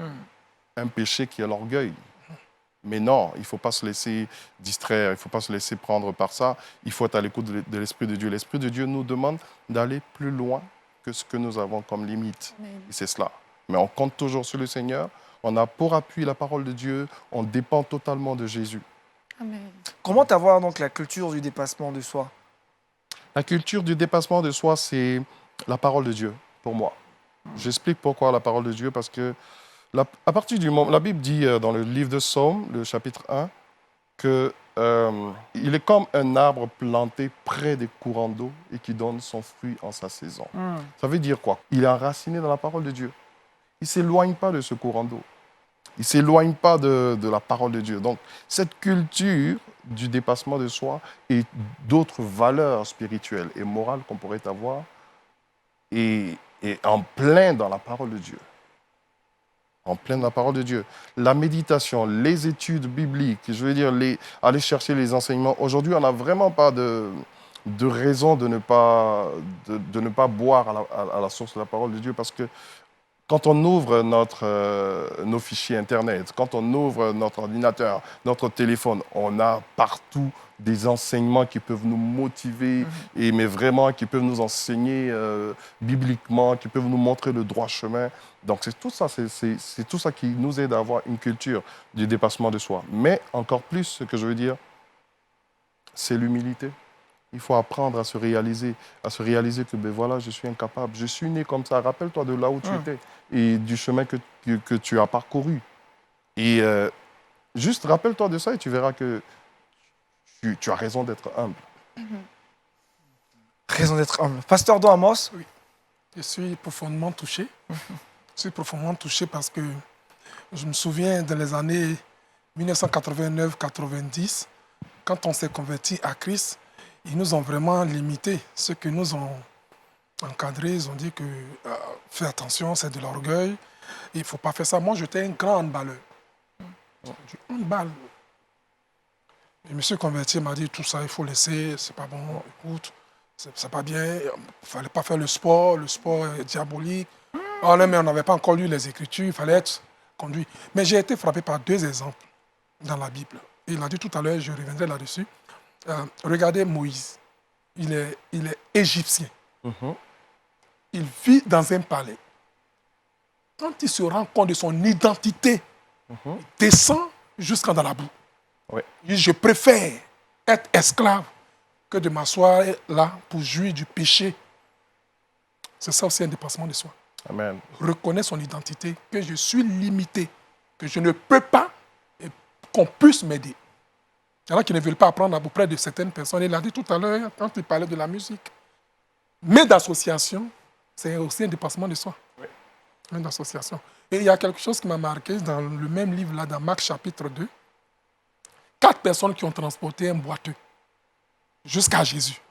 un péché qui est l'orgueil. Mais non, il ne faut pas se laisser distraire, il ne faut pas se laisser prendre par ça. Il faut être à l'écoute de l'Esprit de Dieu. L'Esprit de Dieu nous demande d'aller plus loin que ce que nous avons comme limite. Et c'est cela. Mais on compte toujours sur le Seigneur. On a pour appui la parole de Dieu. On dépend totalement de Jésus. Amen. Comment avoir donc la culture du dépassement de soi? La culture du dépassement de soi, c'est la parole de Dieu, pour moi. J'explique pourquoi la parole de Dieu, parce que à partir du moment, la Bible dit dans le livre de Psaume, le chapitre 1, que il est comme un arbre planté près des courants d'eau et qui donne son fruit en sa saison. Ça veut dire quoi? Il est enraciné dans la parole de Dieu. Il ne s'éloigne pas de ce courant d'eau. Il ne s'éloigne pas de la parole de Dieu. Donc, cette culture du dépassement de soi et d'autres valeurs spirituelles et morales qu'on pourrait avoir est en plein dans la parole de Dieu. En plein dans la parole de Dieu. La méditation, les études bibliques, je veux dire, aller chercher les enseignements. Aujourd'hui, on n'a vraiment pas de raison de ne pas boire à la source de la parole de Dieu parce que quand on ouvre nos fichiers Internet, quand on ouvre notre ordinateur, notre téléphone, on a partout des enseignements qui peuvent nous motiver, mais vraiment qui peuvent nous enseigner bibliquement, qui peuvent nous montrer le droit chemin. Donc c'est tout ça, c'est tout ça qui nous aide à avoir une culture du dépassement de soi. Mais encore plus, ce que je veux dire, c'est l'humilité. Il faut apprendre à se réaliser que ben voilà, je suis incapable, je suis né comme ça. Rappelle-toi de là où tu étais et du chemin que tu as parcouru. Et juste rappelle-toi de ça et tu verras que tu as raison d'être humble. Raison d'être humble. Pasteur Don Amos. Je suis profondément touché. Je suis profondément touché parce que je me souviens dans les années 1989-90, quand on s'est converti à Christ, ils nous ont vraiment limité. Ceux qui nous ont encadrés, ils ont dit que fais attention, c'est de l'orgueil, il ne faut pas faire ça. Moi, j'étais un grand handballeur. Du handball. Et monsieur converti m'a dit tout ça, il faut laisser, c'est pas bon, écoute, c'est pas bien, il ne fallait pas faire le sport est diabolique. Oh là, mais on n'avait pas encore lu les Écritures, il fallait être conduit. Mais j'ai été frappé par 2 exemples dans la Bible. Il a dit tout à l'heure, je reviendrai là-dessus. Regardez Moïse, il est égyptien. Il vit dans un palais. Quand il se rend compte de son identité, il descend jusqu'en dans la boue. Oui. Il dit, je préfère être esclave que de m'asseoir là pour jouir du péché. C'est ça aussi un dépassement de soi. Amen. Reconnaître son identité, que je suis limité, que je ne peux pas et qu'on puisse m'aider. Il y en a qui ne veulent pas apprendre auprès de certaines personnes. Il l'a dit tout à l'heure quand il parlait de la musique. Mais d'association, c'est aussi un dépassement de soi. Oui. Mais d'association. Et il y a quelque chose qui m'a marqué dans le même livre, là, dans Marc chapitre 2. 4 personnes qui ont transporté un boiteux jusqu'à Jésus.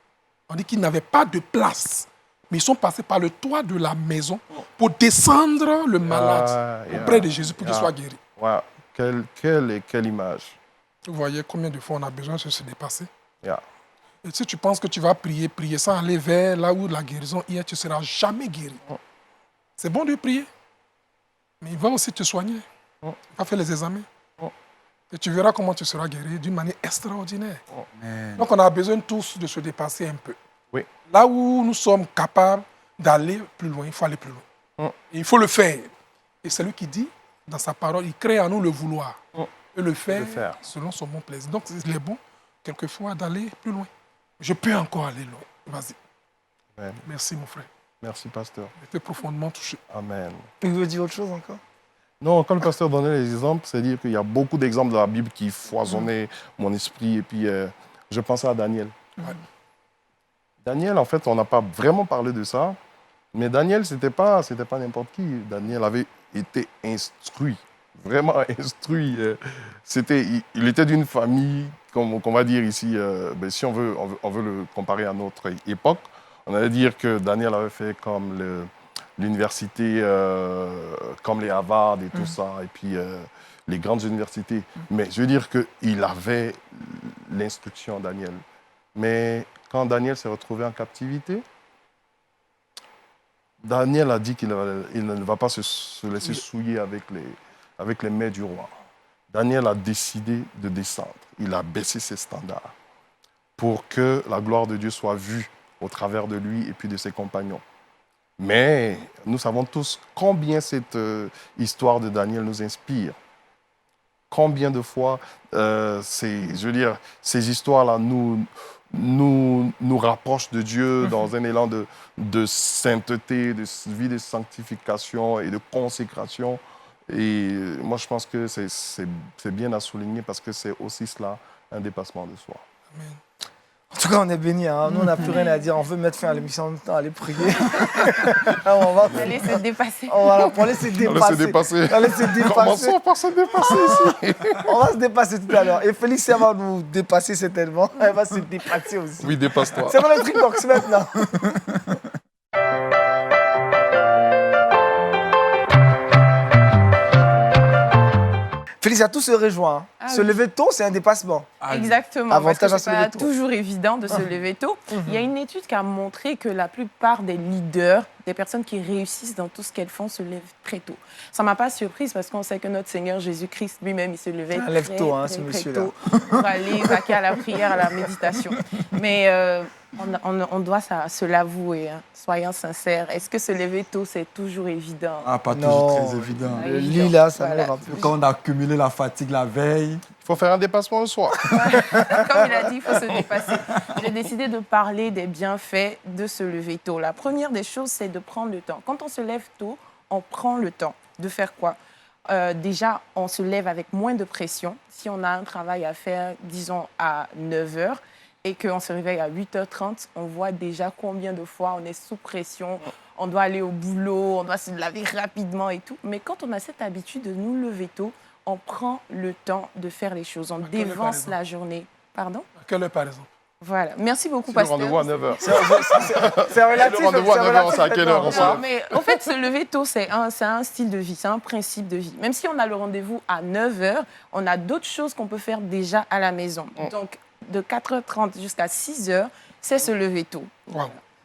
On dit qu'ils n'avaient pas de place, mais ils sont passés par le toit de la maison pour descendre le malade auprès de Jésus pour qu'il soit guéri. Wow. Quelle image. Vous voyez combien de fois on a besoin de se dépasser. Yeah. Et si tu penses que tu vas prier sans aller vers là où la guérison est, tu ne seras jamais guéri. C'est bon de prier, mais il va aussi te soigner. Il va faire les examens. Et tu verras comment tu seras guéri d'une manière extraordinaire. Donc on a besoin tous de se dépasser un peu. Oui. Là où nous sommes capables d'aller plus loin, il faut aller plus loin. Et il faut le faire. Et c'est lui qui dit, dans sa parole, il crée en nous le vouloir. Et le faire selon son bon plaisir. Donc il est bon, quelquefois, d'aller plus loin. Je peux encore aller loin. Vas-y. Amen. Merci, mon frère. Merci, pasteur. J'étais profondément touché. Amen. Il veut dire autre chose encore? Non, quand le pasteur donnait les exemples, c'est dire qu'il y a beaucoup d'exemples dans la Bible qui foisonnaient mon esprit. Et puis, je pensais à Daniel. Daniel, en fait, on n'a pas vraiment parlé de ça. Mais Daniel, c'était pas n'importe qui. Daniel avait été instruit. Vraiment instruit. Il était d'une famille, comme on va dire ici, si on veut le comparer à notre époque, on allait dire que Daniel avait fait comme l'université, comme les Harvard et tout ça, et puis les grandes universités. Mais je veux dire qu'il avait l'instruction, Daniel. Mais quand Daniel s'est retrouvé en captivité, Daniel a dit qu'il ne va pas se laisser souiller avec les mets du roi. Daniel a décidé de descendre. Il a baissé ses standards pour que la gloire de Dieu soit vue au travers de lui et puis de ses compagnons. Mais nous savons tous combien cette histoire de Daniel nous inspire. Combien de fois, ces histoires-là nous rapprochent de Dieu dans un élan de sainteté, de vie de sanctification et de consécration. Et moi, je pense que c'est bien à souligner parce que c'est aussi cela, un dépassement de soi. En tout cas, on est bénis. Hein. Nous, on n'a plus rien à dire. On veut mettre fin à l'émission en même temps, aller prier. Alors, on va Allez se dépasser. Voilà, pour laisser dépasser. On va se dépasser. On va laisser dépasser. Commençons par se dépasser ici. On va se dépasser tout à l'heure. Et Félix, elle va nous dépasser certainement. Elle va se dépasser aussi. Oui, dépasse-toi. C'est mon Electric maintenant. Félix, à tout se rejoint. Ah Se oui. lever tôt, c'est un dépassement. Exactement, Avantage à parce se que lever c'est tôt. pas toujours évident de se lever tôt. Il y a une étude qui a montré que la plupart des leaders, des personnes qui réussissent dans tout ce qu'elles font, se lèvent très tôt. Ça m'a pas surprise parce qu'on sait que notre Seigneur Jésus-Christ lui-même, il se levait Ah, lève très, tôt, hein, très, ce très monsieur-là. tôt pour aller vaquer à la prière, à la méditation. Mais on doit se l'avouer, hein. Soyons sincères. Est-ce que se lever tôt, c'est toujours évident? Ah, pas Non. toujours très évident. Ouais. Le lit, là, ça Voilà. me rappelle. Quand on a accumulé la fatigue la veille, Il faut faire un dépassement de soi. Comme il a dit, il faut se dépasser. J'ai décidé de parler des bienfaits de se lever tôt. La première des choses, c'est de prendre le temps. Quand on se lève tôt, on prend le temps de faire quoi? Déjà, on se lève avec moins de pression. Si on a un travail à faire, disons, à 9 h et qu'on se réveille à 8h30, on voit déjà combien de fois on est sous pression. On doit aller au boulot, on doit se laver rapidement et tout. Mais quand on a cette habitude de nous lever tôt, on prend le temps de faire les choses. On quelle heure, par dévance exemple? la journée. Pardon? À quelle heure, par exemple? Voilà. Merci beaucoup, C'est le pasteur. rendez-vous à 9h. C'est relatif. Le rendez-vous à c'est 9h, relatif c'est à quelle heure on se maintenant. Non, mais en fait, se lever tôt, c'est un style de vie, c'est un principe de vie. Même si on a le rendez-vous à 9 h, on a d'autres choses qu'on peut faire déjà à la maison. Donc, de 4h30 jusqu'à 6 h, c'est se lever tôt. Wow.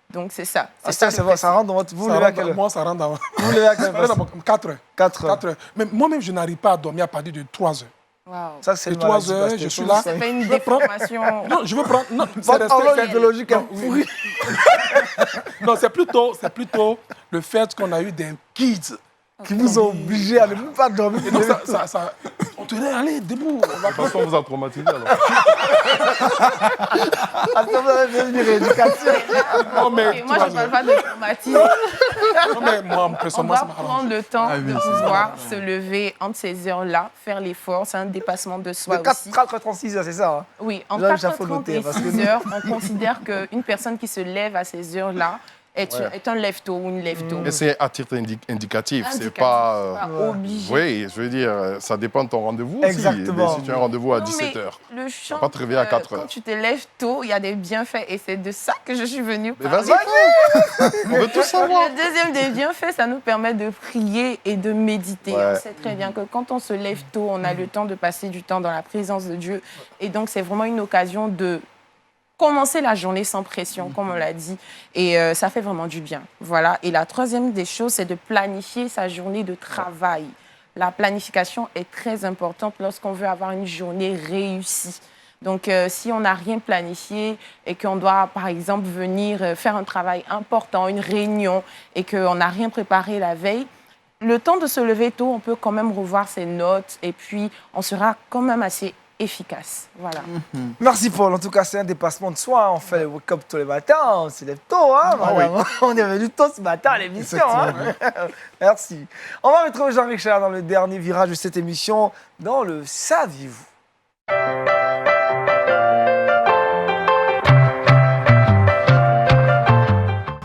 Donc, c'est ça. Ah, ça, ça rentre dans votre... Vous Ça levez à rentre quelle dans- heure? moi, ça rentre dans... Vous levez à quelle Ça rentre heure? dans 4 heures. 4 heures. 4 heures. Mais moi-même, je n'arrive pas à dormir à partir de 3 heures. Wow. Ça, c'est Et une 3 maladie, heures, parce que je suis tout là. ça- Ça fait une Je prends- déformation. Non, je veux prendre... Non, c'est Votre resté- horloge biologique est Non, oui. pourrie. Non, c'est plutôt le fait qu'on a eu des kids. Qui vous ont obligé à ne même pas dormir. Et donc, on te dit, allez, debout. On va De toute façon, on vous a traumatisé alors. Ah, ça, vous avez fait une rééducation. Non, mais, Et moi, je ne parle pas de traumatisme. non, mais moi, On personnellement, doit ça m'arrange. prendre le temps Ah oui, de c'est pouvoir se lever entre ces heures-là, faire l'effort. C'est un dépassement de soi De aussi. 4h36, c'est ça. Hein. Oui, entre Là, il faut 4h30 noter, et parce que 6 h, on considère qu'une personne qui se lève à ces heures-là est un lève-tôt ou une lève-tôt. Et c'est à titre indicatif, c'est Indicatif, pas... pas obligé. Oui, je veux dire, ça dépend de ton rendez-vous aussi. Exactement. Si tu as un rendez-vous à Non, 17h. mais le chant, pas te réveiller à 4 quand heures. tu te lèves tôt, il y a des bienfaits et c'est de ça que je suis venue Mais parler. vas-y, on veut tout savoir. Le deuxième des bienfaits, ça nous permet de prier et de méditer. Ouais. On sait très bien que quand on se lève tôt, on a le temps de passer du temps dans la présence de Dieu. Et donc, c'est vraiment une occasion de commencer la journée sans pression, comme on l'a dit. Et ça fait vraiment du bien. Voilà. Et la troisième des choses, c'est de planifier sa journée de travail. La planification est très importante lorsqu'on veut avoir une journée réussie. Donc, si on n'a rien planifié et qu'on doit, par exemple, venir faire un travail important, une réunion, et qu'on n'a rien préparé la veille, le temps de se lever tôt, on peut quand même revoir ses notes et puis on sera quand même assez efficace. Voilà. Merci Paul, en tout cas c'est un dépassement de soi, on fait le wake-up tous les matins, on se lève tôt, hein, madame. On est venu tôt ce matin à l'émission. Hein. Merci. On va retrouver Jean-Richard dans le dernier virage de cette émission, dans le Saviez-vous?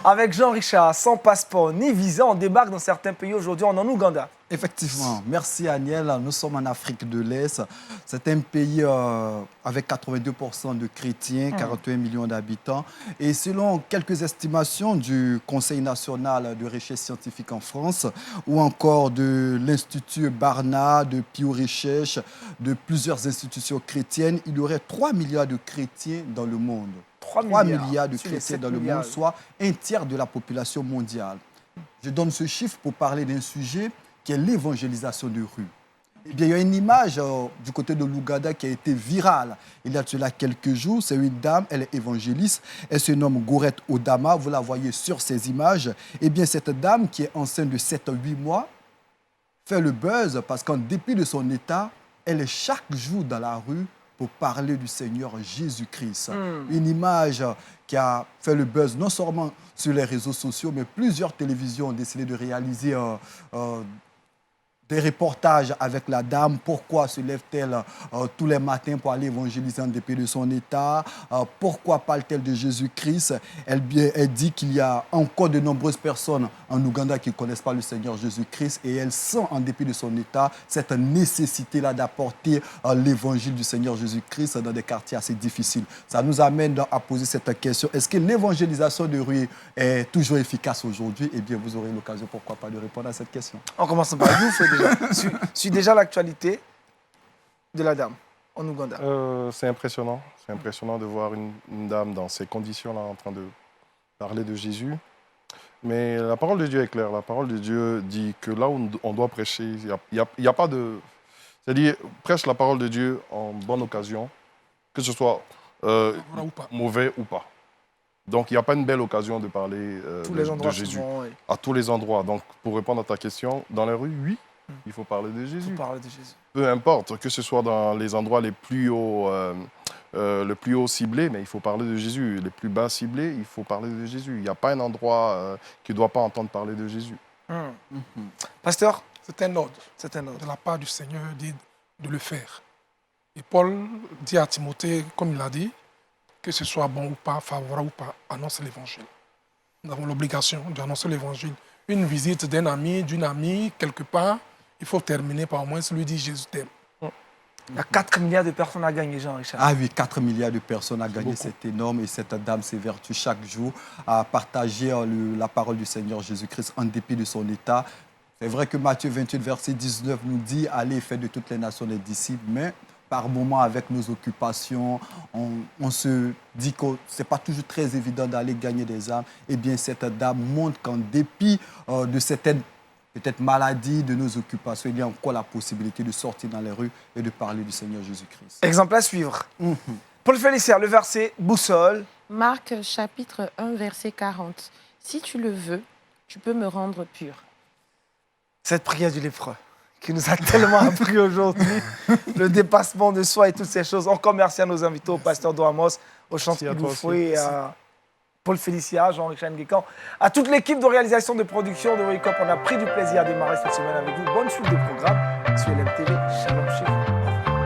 Avec Jean-Richard, sans passeport ni visa, on débarque dans certains pays. Aujourd'hui, on est en Ouganda. effectivement, merci Aniel. Nous sommes en Afrique de l'Est. C'est un pays avec 82% de chrétiens, 41 millions d'habitants. Et selon quelques estimations du Conseil national de recherche scientifique en France, ou encore de l'Institut Barna, de Pew Research, de plusieurs institutions chrétiennes, il y aurait 3 milliards de chrétiens dans le monde. 3 milliards de sur les chrétiens 7 dans le milliards. monde, soit un tiers de la population mondiale. Je donne ce chiffre pour parler d'un sujet qui est l'évangélisation de rue. Eh bien, il y a une image du côté de l'Ouganda qui a été virale il y a de cela quelques jours. C'est une dame, elle est évangéliste, elle se nomme Gorette Odama, vous la voyez sur ces images. Eh bien, cette dame qui est enceinte de 7 à 8 mois fait le buzz parce qu'en dépit de son état, elle est chaque jour dans la rue pour parler du Seigneur Jésus-Christ. Une image qui a fait le buzz non seulement sur les réseaux sociaux, mais plusieurs télévisions ont décidé de réaliser des reportages avec la dame. Pourquoi se lève-t-elle tous les matins pour aller évangéliser en dépit de son état? Pourquoi parle-t-elle de Jésus-Christ? Elle dit qu'il y a encore de nombreuses personnes en Ouganda qui ne connaissent pas le Seigneur Jésus-Christ et elle sent, en dépit de son état, cette nécessité-là d'apporter l'évangile du Seigneur Jésus-Christ dans des quartiers assez difficiles. Ça nous amène à poser cette question. Est-ce que l'évangélisation de rue est toujours efficace aujourd'hui? Eh bien, vous aurez l'occasion, pourquoi pas, de répondre à cette question. En commençant par vous, suis déjà l'actualité de la dame en Ouganda. C'est impressionnant. C'est impressionnant de voir une dame dans ces conditions-là en train de parler de Jésus. Mais la parole de Dieu est claire. La parole de Dieu dit que là où on doit prêcher, il y a pas de... C'est-à-dire, prêche la parole de Dieu en bonne occasion, que ce soit mauvais ou pas. Donc, il n'y a pas une belle occasion de parler de Jésus. Oui. À tous les endroits. Donc, pour répondre à ta question, dans les rues, oui, il faut parler de Jésus. Peu importe, que ce soit dans les endroits les plus hauts, le plus haut ciblés, mais il faut parler de Jésus. Les plus bas ciblés, il faut parler de Jésus. Il n'y a pas un endroit qui ne doit pas entendre parler de Jésus. Pasteur, C'est un ordre. De la part du Seigneur dit de le faire. Et Paul dit à Timothée, comme il a dit, que ce soit bon ou pas, favorable ou pas, annonce l'évangile. Nous avons l'obligation d'annoncer l'évangile. Une visite d'un ami, d'une amie, quelque part, il faut terminer par au moins lui dire Jésus t'aime. il y a 4 milliards de personnes à gagner, Jean-Richard. Ah oui, 4 milliards de personnes à gagner, c'est énorme. Et cette dame s'évertue chaque jour à partager la parole du Seigneur Jésus-Christ en dépit de son état. C'est vrai que Matthieu 28, verset 19 nous dit « Allez, faites de toutes les nations des disciples », mais par moments, avec nos occupations, on se dit que ce n'est pas toujours très évident d'aller gagner des âmes. Eh bien, cette dame montre qu'en dépit de certaines peut-être maladies, de nos occupations, il y a encore la possibilité de sortir dans les rues et de parler du Seigneur Jésus-Christ. Exemple à suivre. Paul Félicien, le verset boussole. Marc chapitre 1, verset 40. Si tu le veux, tu peux me rendre pur. Cette prière du lépreux qui nous a tellement appris aujourd'hui, le dépassement de soi et toutes ces choses. Encore merci à nos invités, au pasteur Doamos, au chanteur Boufoué, à Paul Félicia, Jean-Richard Nguécan, à toute l'équipe de réalisation de production de Wake Up. On a pris du plaisir à démarrer cette semaine avec vous. Bonne suite de programme sur LMTV. Shalom chez vous. Au revoir.